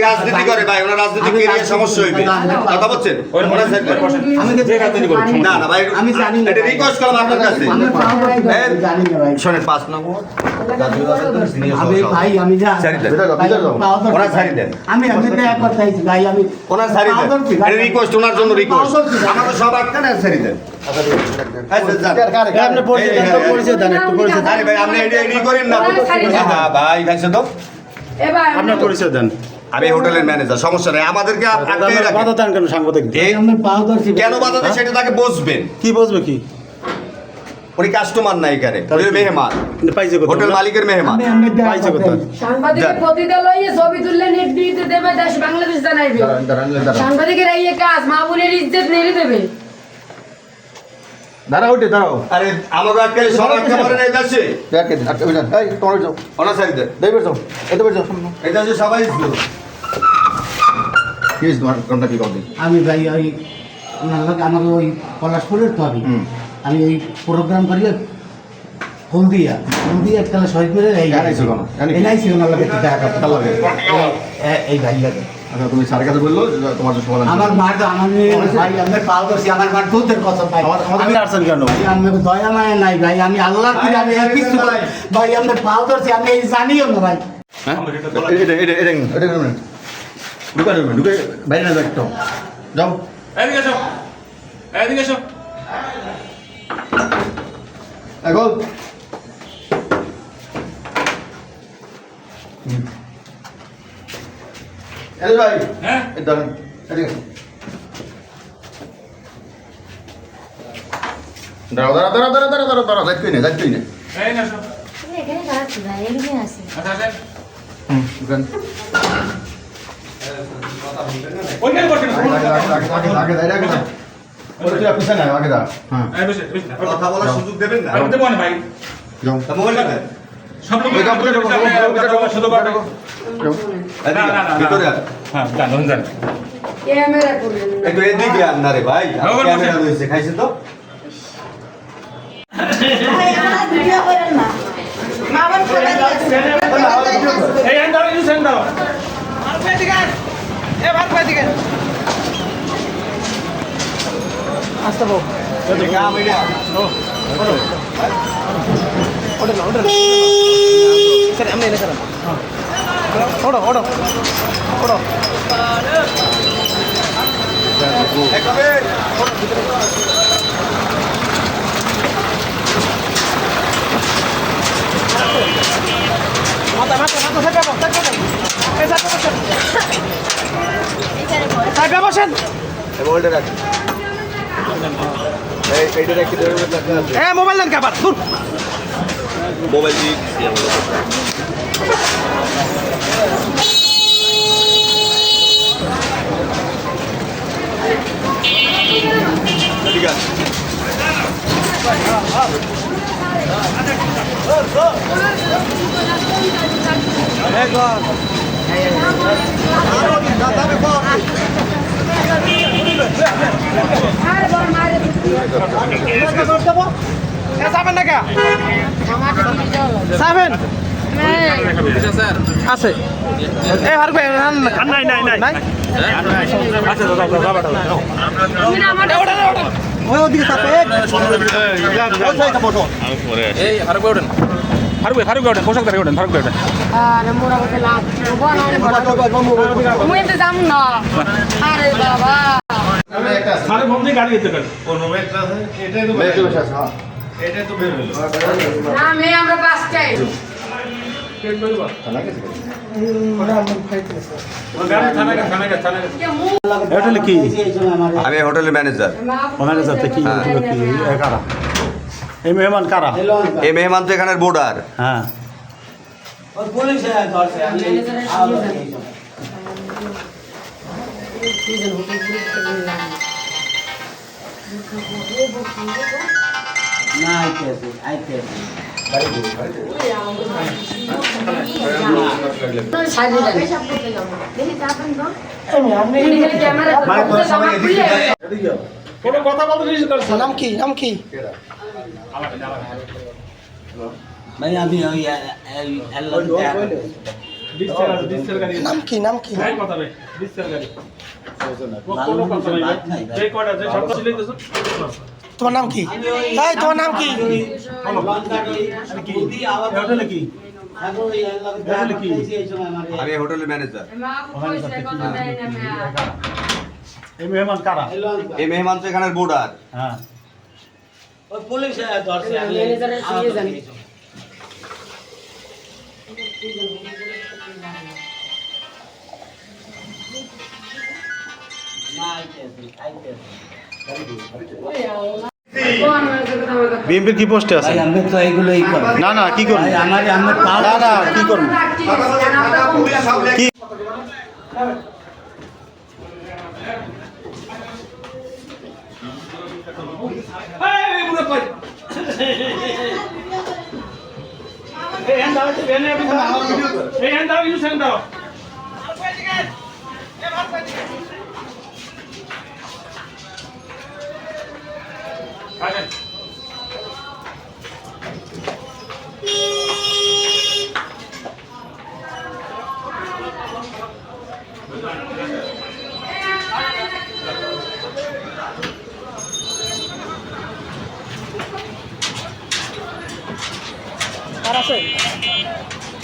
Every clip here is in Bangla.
রাজনীতি করে ভাই, ওনার রাজনীতি নিয়ে সমস্যা হইবে, কথা বলছেন? না না ভাই, আমি জানি না, এটা রিকোয়েস্ট করলাম আপনার কাছে। শোনেন 5 নম্বর ভাই, আমি যা ওনার ছাড়ি দেন, আমি ভাই, আমি ওনার ছাড়ি দেন, এটা রিকোয়েস্ট, ওনার জন্য রিকোয়েস্ট, আমাদের সব আটকা না, ছাড়ি দেন। আপনি পরিচয় দেন, একটু পরিচয় দেন ভাই, আপনি এডি করেন না ভাই, খাইছে তো আপনার পরিচয় দেন। আমি হোটেলের ম্যানেজার, সমস্যা নাই, আমাদেরকে বাধা দেন কেন? সাংবাদিক কেন বাধা দেন সেটা তাকে বসবেন। কি বসবে? কি উনি কাস্টমার না এখানে, মেহমান, হোটেল মালিকের মেহমান। সাংবাদিকের প্রতিদিন ছবি তুললে নেট দিতে দেবে, দেশ বাংলাদেশ জানাইবে। সাংবাদিকের এই কাজ মা বোনের ইজ্জত নেড়ে দেবে। দাঁড়াও, উঠে দাঁড়াও। আরে আমাকে আটকালে সব আটকা পড়ে না, এদাসে ব্যাকে আটকা ওই না, এই তোমার যাও, ওনা সাইড দে, দেবে যাও, এত বের যাও, এটা যে সবাই ছিল। কি তোমার কোনটা কি করবে? আমি ভাই ওই আমাকে ওই পলাশপুরের তো আমি ওই প্রোগ্রাম করি হলদিয়া একটা শহীদ করে এই নাইছিল না লাগে টাকা লাগে এই ভাই লাগে। আচ্ছা, তুমি স্যারের কাছে বললো তোমার সমাধান? আমার মার আমার ভাই, আমি পাল করছি, আমার মার তোদের কথা ভাই, আমি আসছেন কেন? আমি দয়া মায়া নাই ভাই, আমি আল্লাহ কি আমি কিছু ভাই, আমি পাল করছি, আমি এই জানিও না ভাই। হ্যাঁ, এটা ঢুকে বাইরে না একটু যাও, এদিকে এসো, এদিকে এসো। এখন ভাই, হ্যাঁ ধরেন, এদিকে দাঁড়াও, দাঁড়াও, দাঁড়াও, দাঁড়াও, দাঁড়াও, দাঁড়াও, দাঁড়াও, যাইতেই না, যাইতেই না। এই না সব এখানে দাঁড়াচ্ছি ভাই, এদিকে আসি। আচ্ছা আচ্ছা, দোকান ওইখানে বসেন, আগে দাঁড়াও, না ওই তুই পিছনে না, আগে দাঁড়া। হ্যাঁ, এই বসে কথা বলার সুযোগ দেবেন না? আমি দেব না ভাই, যাও, মোবাইল দেন, সব লোক শুধু বাড়ো। না না না, ভিতরে হ্যাঁ, জান জান, ক্যামেরা করবেন না, একটু এদিকে আন না রে ভাই, ক্যামেরা রয়েছে, খাইছে তো ভাই, আমরা ভিডিও করেন না, মামন করে দিয়েছে, এই আন দাও, ইউ সেন্ড দাও, আর কই দিকে, এ ভার কই দিকে আসতে বল, এই কাম এটা ও ওড়ো ওড়ো ওড়ো স্যার, আমরা এনে করেন, হ্যাঁ ওড়ো ওড়ো ওড়ো একবে ওড়ো ভিতরে মাথা মাথা মাথা সাইডে বসেন, এই সাইডে বসেন, সাইডে বসেন, এই মোবাইলটা রাখ, এই এইটা রাখি ধরে রাখতে আছে, এই মোবাইল দেন কাবার দূর, মোবাইল দিই ঠিক আছে। যাবেন না কে? যাবেন আছে এই হার ভাই, নাই নাই নাই নাই, আচ্ছা দাও দাও দাও দাও, ওই ওদিকে থাকে, ওই সাইডে বসো, এই হার ভাই ওঠেন, ফারুক ওঠেন, পোশাক ধরে ওঠেন, ফারুক ওঠেন। আরে মোরা বসে লাভ মুই তো যাম না, আরে বাবা সারে বন্ধে গাড়ি যেতে পারে, কোন মেট্রো আছে, এটাই তো মেট্রো আছে, হ্যাঁ এটাই তো বের হলো না, আমি আমরা পাঁচটাই কেন বলবো থানা গেছে, ওরা আমার খাইতেছে, ও গাড়ি থানা থানা হোটেল কি? আমি হোটেলের ম্যানেজার। ম্যানেজার তো কি কারা? এই মেহমান কারা? এই মেহমান তো এখানের বোর্ডার। হ্যাঁ, পুলিশ ধরছে, না আইতে নাম কি? ভাই আমি ওই নাম কি নাম কি তোমার নাম কি এই তোমার নাম কি আমি হোটেলের ম্যানেজার। এই মেহমান কারা? এই মেহমান তো এখানের বোর্ডার। হ্যাঁ পুলিশ ধরছে ম্যানেজারের সঙ্গে জানি বিএমপির কি পোস্টে আছে? ভাই আমি তো এইগুলোই করি না না কি করবো? আমার আমার না না কি করবো? কি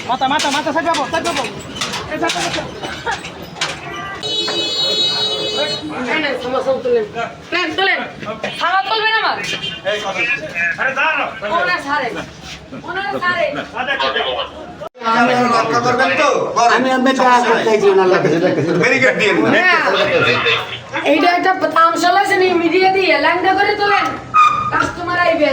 মাথা মাথা মাথা সাইড পাবো সমস্যা তুলেন প্ল্যান তুলেন খাবার তুলবেন আমার ওনার সারে আমি আমি টাকা চাইছি ওনার লাগে ব্যারিকেড দিয়ে দিন। এইটা একটা তামশালা আছে নি মিডিয়া দিয়ে ল্যাংডা করে তোলেন কাস্টমার আইবে